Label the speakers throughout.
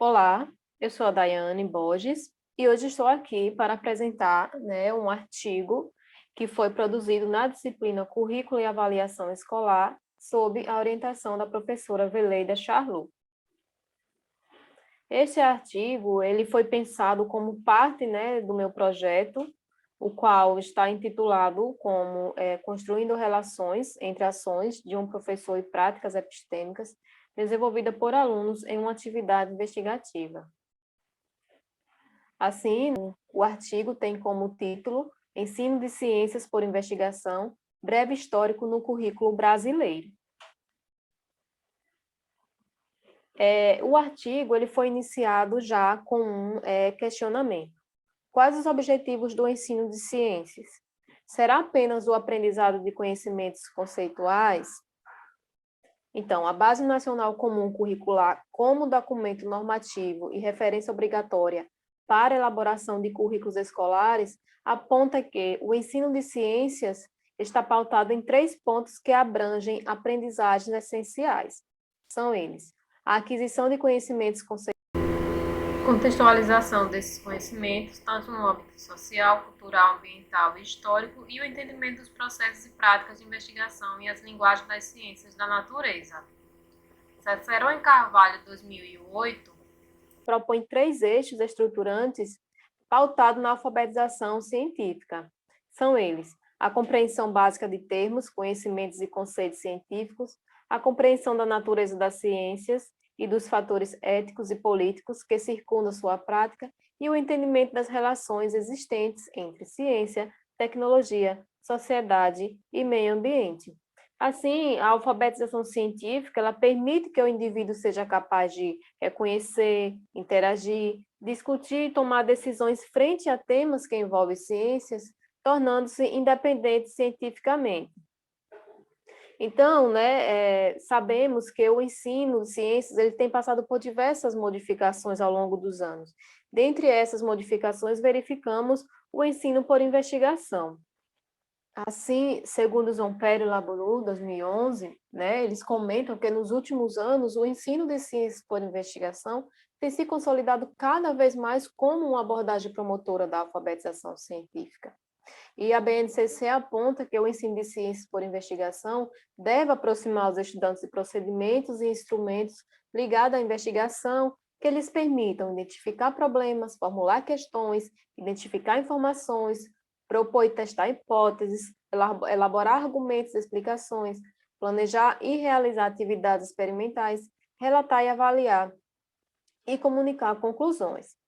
Speaker 1: Olá, eu sou a Daiane Borges e hoje estou aqui para apresentar, um artigo que foi produzido na disciplina Currículo e Avaliação Escolar sob a orientação da professora Veleida Charlu. Este artigo ele foi pensado como parte, do meu projeto, o qual está intitulado como Construindo Relações entre Ações de um Professor e Práticas Epistêmicas, desenvolvida por alunos em uma atividade investigativa. Assim, o artigo tem como título Ensino de Ciências por Investigação, breve histórico no currículo brasileiro. O artigo ele foi iniciado já com um questionamento. Quais os objetivos do ensino de ciências? Será apenas o aprendizado de conhecimentos conceituais? Então, a Base Nacional Comum Curricular, como documento normativo e referência obrigatória para elaboração de currículos escolares, aponta que o ensino de ciências está pautado em 3 pontos que abrangem aprendizagens essenciais. São eles: a aquisição de conhecimentos conceituais, contextualização desses conhecimentos, tanto no âmbito social, cultural, ambiental e histórico, e o entendimento dos processos e práticas de investigação e as linguagens das ciências da natureza. Cícero e Carvalho, 2008, propõe 3 eixos estruturantes pautados na alfabetização científica. São eles: a compreensão básica de termos, conhecimentos e conceitos científicos, a compreensão da natureza das ciências e dos fatores éticos e políticos que circundam sua prática e o entendimento das relações existentes entre ciência, tecnologia, sociedade e meio ambiente. Assim, a alfabetização científica, ela permite que o indivíduo seja capaz de reconhecer, interagir, discutir e tomar decisões frente a temas que envolvem ciências, tornando-se independente cientificamente. Então, sabemos que o ensino de ciências ele tem passado por diversas modificações ao longo dos anos. Dentre essas modificações, verificamos o ensino por investigação. Assim, segundo Zompério e Laburu, 2011, eles comentam que nos últimos anos o ensino de ciências por investigação tem se consolidado cada vez mais como uma abordagem promotora da alfabetização científica. E a BNCC aponta que o ensino de ciências por investigação deve aproximar os estudantes de procedimentos e instrumentos ligados à investigação que lhes permitam identificar problemas, formular questões, identificar informações, propor e testar hipóteses, elaborar argumentos e explicações, planejar e realizar atividades experimentais, relatar e avaliar, e comunicar conclusões.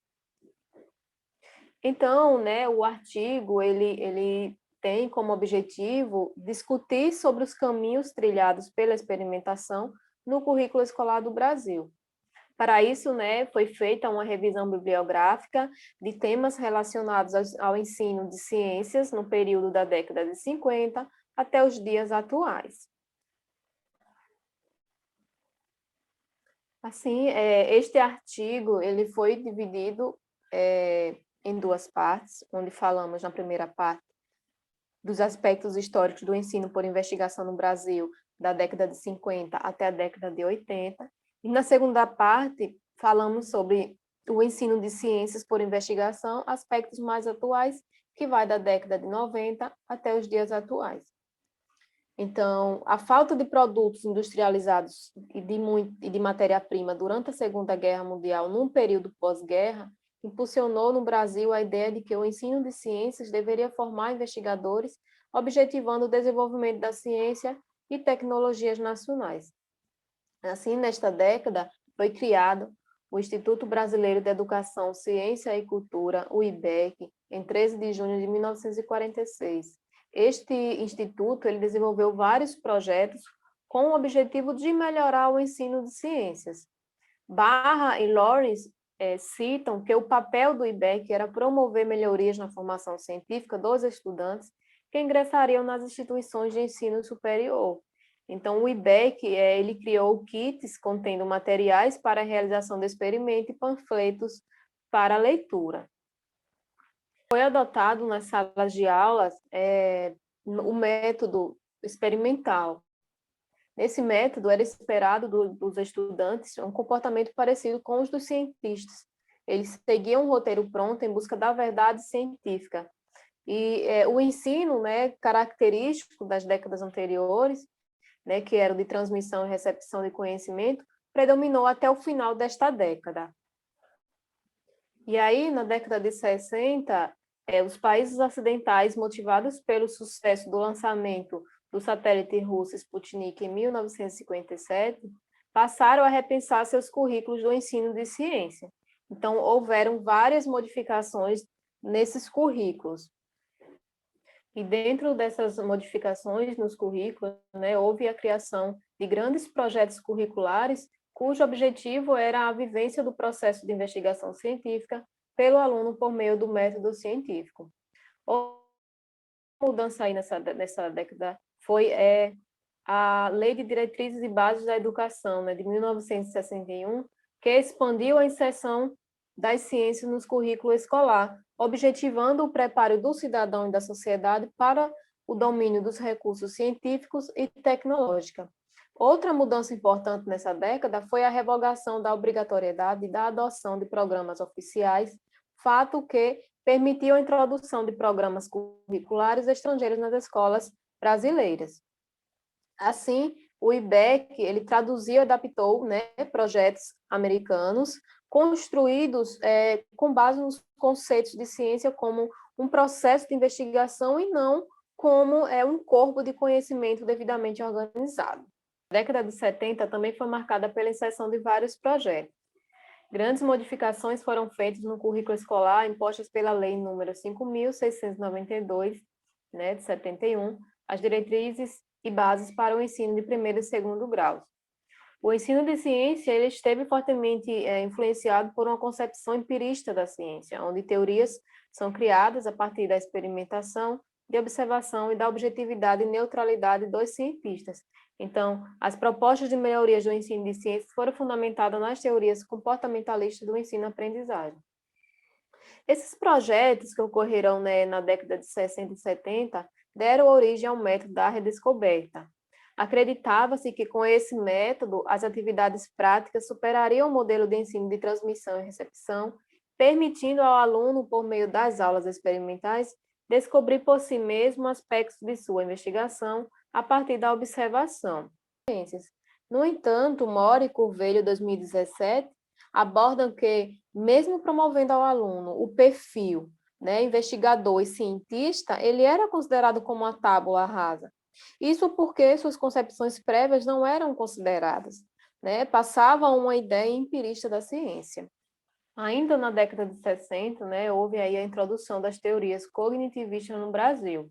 Speaker 1: Então, o artigo ele tem como objetivo discutir sobre os caminhos trilhados pela experimentação no currículo escolar do Brasil. Para isso, foi feita uma revisão bibliográfica de temas relacionados ao ensino de ciências no período da década de 50 até os dias atuais. Assim, este artigo ele foi dividido em 2 partes, onde falamos na primeira parte dos aspectos históricos do ensino por investigação no Brasil, da década de 50 até a década de 80, e na segunda parte falamos sobre o ensino de ciências por investigação, aspectos mais atuais, que vai da década de 90 até os dias atuais. Então, a falta de produtos industrializados e de matéria-prima durante a Segunda Guerra Mundial, num período pós-guerra, impulsionou no Brasil a ideia de que o ensino de ciências deveria formar investigadores, objetivando o desenvolvimento da ciência e tecnologias nacionais. Assim, nesta década, foi criado o Instituto Brasileiro de Educação, Ciência e Cultura, o IBEC, em 13 de junho de 1946. Este instituto ele desenvolveu vários projetos com o objetivo de melhorar o ensino de ciências. Barra e Lawrence citam que o papel do IBEC era promover melhorias na formação científica dos estudantes que ingressariam nas instituições de ensino superior. Então, o IBEC ele criou kits contendo materiais para a realização do experimento e panfletos para leitura. Foi adotado nas salas de aulas o método experimental,
Speaker 2: Nesse método, era esperado dos estudantes um comportamento parecido com os dos cientistas. Eles seguiam um roteiro pronto em busca da verdade científica. E o ensino, né, característico das décadas anteriores, né, que era de transmissão e recepção de conhecimento, predominou até o final desta década. E aí, na década de 60, os países ocidentais, motivados pelo sucesso do lançamento do satélite russo Sputnik em 1957, passaram a repensar seus currículos do ensino de ciência. Então, houveram várias modificações nesses currículos. E dentro dessas modificações nos currículos, né, houve a criação de grandes projetos curriculares, cujo objetivo era a vivência do processo de investigação científica pelo aluno por meio do método científico. Outra mudança aí nessa década foi a Lei de Diretrizes e Bases da Educação, né, de 1961, que expandiu a inserção das ciências nos currículos escolar, objetivando o preparo do cidadão e da sociedade para o domínio dos recursos científicos e tecnológicos. Outra mudança importante nessa década foi a revogação da obrigatoriedade da adoção de programas oficiais, fato que permitiu a introdução de programas curriculares estrangeiros nas escolas brasileiras. Assim, o IBEC, ele traduziu e adaptou, né, projetos americanos construídos com base nos conceitos de ciência como um processo de investigação e não como um corpo de conhecimento devidamente organizado. A década de 70 também foi marcada pela inserção de vários projetos. Grandes modificações foram feitas no currículo escolar impostas pela Lei número 5.692, né, de 71, as diretrizes e bases para o ensino de primeiro e segundo graus. O ensino de ciência ele esteve fortemente influenciado por uma concepção empirista da ciência, onde teorias são criadas a partir da experimentação, de observação e da objetividade e neutralidade dos cientistas. Então, as propostas de melhorias do ensino de ciências foram fundamentadas nas teorias comportamentalistas do ensino-aprendizagem. Esses projetos que ocorreram, né, na década de 60 e 70 deram origem ao método da redescoberta. Acreditava-se que com esse método as atividades práticas superariam o modelo de ensino de transmissão e recepção, permitindo ao aluno, por meio das aulas experimentais, descobrir por si mesmo aspectos de sua investigação a partir da observação. No entanto, Mora e Curvelho, 2017, abordam que, mesmo promovendo ao aluno o perfil, né, investigador e cientista, ele era considerado como uma tábula rasa. Isso porque suas concepções prévias não eram consideradas, né, passavam uma ideia empirista da ciência. Ainda na década de 60, né, houve aí a introdução das teorias cognitivistas no Brasil.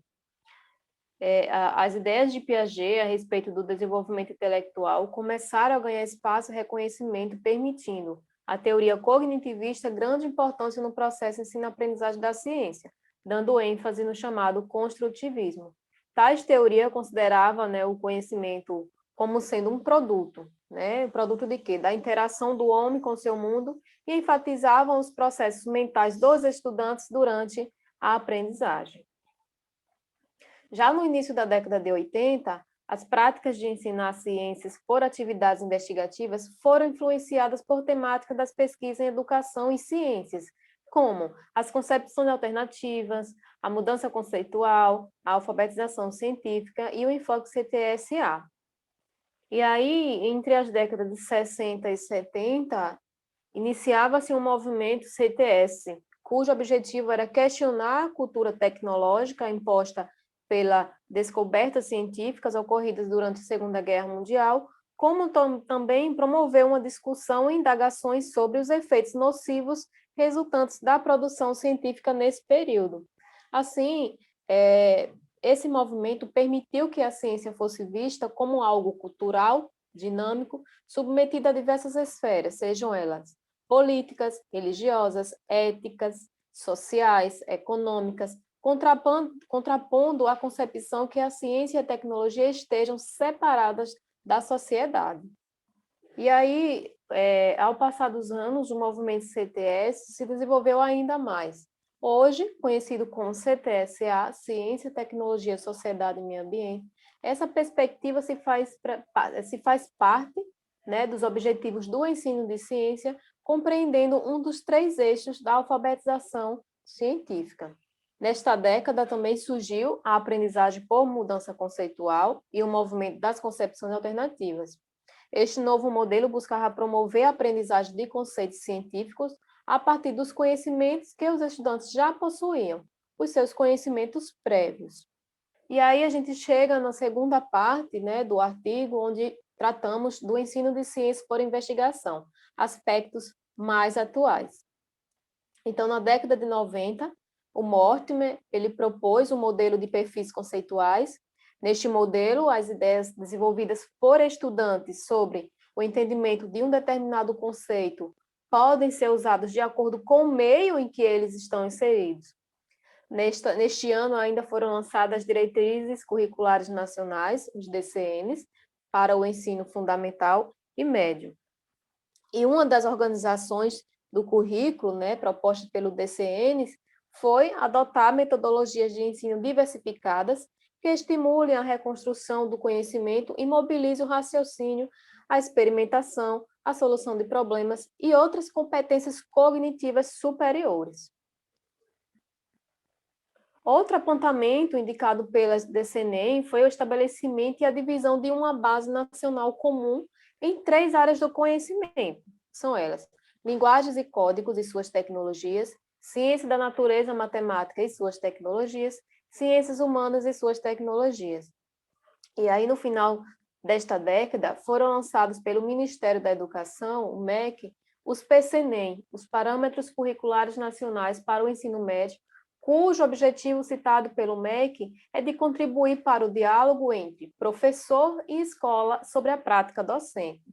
Speaker 2: As ideias de Piaget a respeito do desenvolvimento intelectual começaram a ganhar espaço e reconhecimento, permitindo a teoria cognitivista grande importância no processo ensino-aprendizagem da ciência, dando ênfase no chamado construtivismo. Tais teoria considerava, né, o conhecimento como sendo um produto, né? Produto de quê? Da interação do homem com seu mundo e enfatizavam os processos mentais dos estudantes durante a aprendizagem. Já no início da década de 80, as práticas de ensinar ciências por atividades investigativas foram influenciadas por temáticas das pesquisas em educação e ciências, como as concepções alternativas, a mudança conceitual, a alfabetização científica e o enfoque CTSA. E aí, entre as décadas de 60 e 70, iniciava-se um movimento CTS, cujo objetivo era questionar a cultura tecnológica imposta pelas descobertas científicas ocorridas durante a Segunda Guerra Mundial, como também promover uma discussão e indagações sobre os efeitos nocivos resultantes da produção científica nesse período. Assim, esse movimento permitiu que a ciência fosse vista como algo cultural, dinâmico, submetido a diversas esferas, sejam elas políticas, religiosas, éticas, sociais, econômicas, contrapondo a concepção que a ciência e a tecnologia estejam separadas da sociedade. E aí, ao passar dos anos, o movimento CTS se desenvolveu ainda mais. Hoje, conhecido como CTSA, Ciência, Tecnologia, Sociedade e Meio Ambiente, Essa perspectiva se faz parte, né, dos objetivos do ensino de ciência, compreendendo um dos 3 eixos da alfabetização científica. Nesta década também surgiu a aprendizagem por mudança conceitual e o movimento das concepções alternativas. Este novo modelo buscava promover a aprendizagem de conceitos científicos a partir dos conhecimentos que os estudantes já possuíam, os seus conhecimentos prévios. E aí a gente chega na segunda parte, né, do artigo, onde tratamos do ensino de ciências por investigação, aspectos mais atuais. Então, na década de 90, o Mortimer, ele propôs um modelo de perfis conceituais. Neste modelo, as ideias desenvolvidas por estudantes sobre o entendimento de um determinado conceito podem ser usados de acordo com o meio em que eles estão inseridos. Neste ano, ainda foram lançadas as diretrizes curriculares nacionais, os DCNs, para o ensino fundamental e médio. E uma das organizações do currículo, né, proposta pelo DCNs, foi adotar metodologias de ensino diversificadas que estimulem a reconstrução do conhecimento e mobilizem o raciocínio, a experimentação, a solução de problemas e outras competências cognitivas superiores. Outro apontamento indicado pela DCNEM foi o estabelecimento e a divisão de uma base nacional comum em 3 áreas do conhecimento. São elas: linguagens e códigos e suas tecnologias, ciência da natureza, matemática e suas tecnologias, ciências humanas e suas tecnologias. E aí, no final desta década, foram lançados pelo Ministério da Educação, o MEC, os PCNEM, os Parâmetros Curriculares Nacionais para o Ensino Médio, cujo objetivo citado pelo MEC é de contribuir para o diálogo entre professor e escola sobre a prática docente.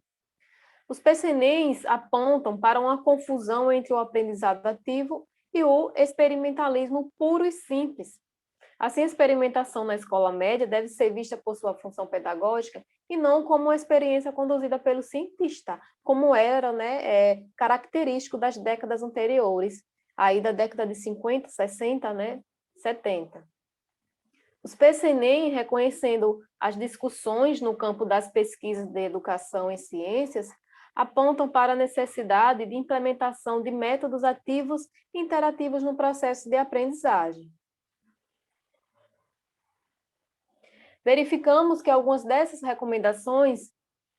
Speaker 2: Os PCNEMs apontam para uma confusão entre o aprendizado ativo e o experimentalismo puro e simples. Assim, a experimentação na escola média deve ser vista por sua função pedagógica e não como uma experiência conduzida pelo cientista, como era, né, característico das décadas anteriores, aí da década de 50, 60, né, 70. Os PCNEM, reconhecendo as discussões no campo das pesquisas de educação em ciências, apontam para a necessidade de implementação de métodos ativos e interativos no processo de aprendizagem. Verificamos que algumas dessas recomendações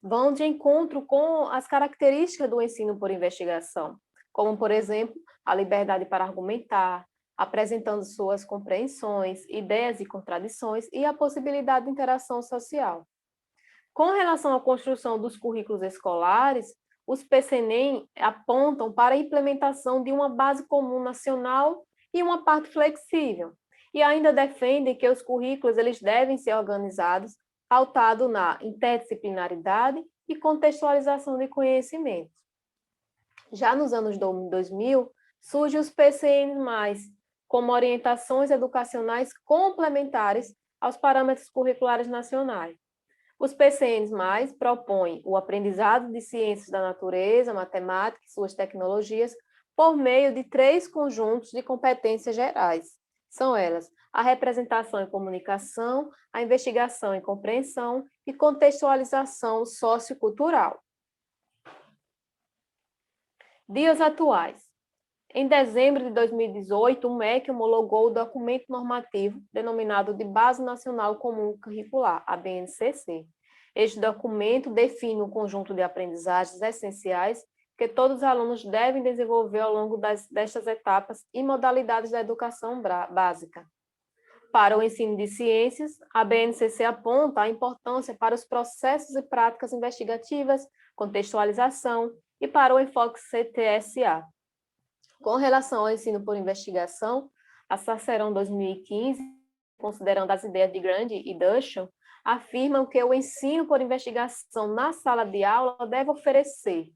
Speaker 2: vão de encontro com as características do ensino por investigação, como, por exemplo, a liberdade para argumentar, apresentando suas compreensões, ideias e contradições e a possibilidade de interação social. Com relação à construção dos currículos escolares, os PCNEM apontam para a implementação de uma base comum nacional e uma parte flexível, e ainda defendem que os currículos eles devem ser organizados pautado na interdisciplinaridade e contextualização de conhecimentos. Já nos anos 2000, surgem os PCNs+, como orientações educacionais complementares aos parâmetros curriculares nacionais. Os PCNs+, propõem o aprendizado de ciências da natureza, matemática e suas tecnologias por meio de 3 conjuntos de competências gerais. São elas a representação e comunicação, a investigação e compreensão e contextualização sociocultural. Dias atuais. Em dezembro de 2018, o MEC homologou o documento normativo denominado de Base Nacional Comum Curricular, a BNCC. Este documento define um conjunto de aprendizagens essenciais que todos os alunos devem desenvolver ao longo destas etapas e modalidades da educação básica. Para o ensino de ciências, a BNCC aponta a importância para os processos e práticas investigativas, contextualização e para o enfoque CTSA. Com relação ao ensino por investigação, a Cicerone 2015, considerando as ideias de Grande e Duchamp, afirmam que o ensino por investigação na sala de aula deve oferecer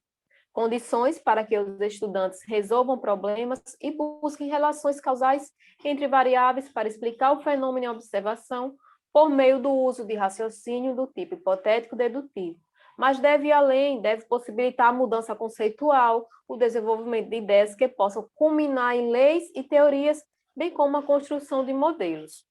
Speaker 2: condições para que os estudantes resolvam problemas e busquem relações causais entre variáveis para explicar o fenômeno em observação por meio do uso de raciocínio do tipo hipotético-dedutivo. Mas deve ir além, deve possibilitar a mudança conceitual, o desenvolvimento de ideias que possam culminar em leis e teorias, bem como a construção de modelos.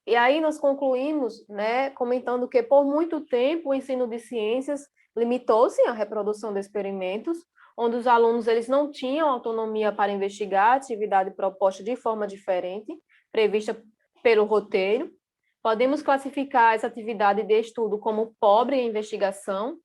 Speaker 2: E aí nós concluímos, né, comentando que por muito tempo o ensino de ciências limitou-se à reprodução de experimentos, onde os alunos eles não tinham autonomia para investigar a atividade proposta de forma diferente, prevista pelo roteiro. Podemos classificar essa atividade de estudo como pobre em investigação.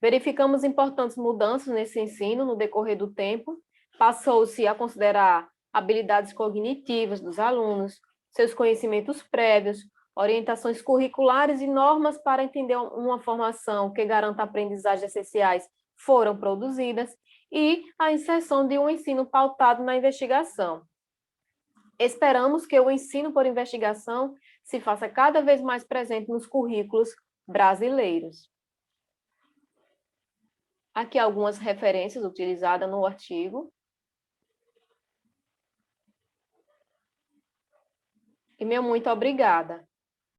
Speaker 2: Verificamos importantes mudanças nesse ensino no decorrer do tempo. Passou-se a considerar habilidades cognitivas dos alunos, seus conhecimentos prévios, orientações curriculares e normas para entender uma formação que garanta aprendizagens essenciais foram produzidas e a inserção de um ensino pautado na investigação. Esperamos que o ensino por investigação se faça cada vez mais presente nos currículos brasileiros. Aqui algumas referências utilizadas no artigo. E meu muito obrigada.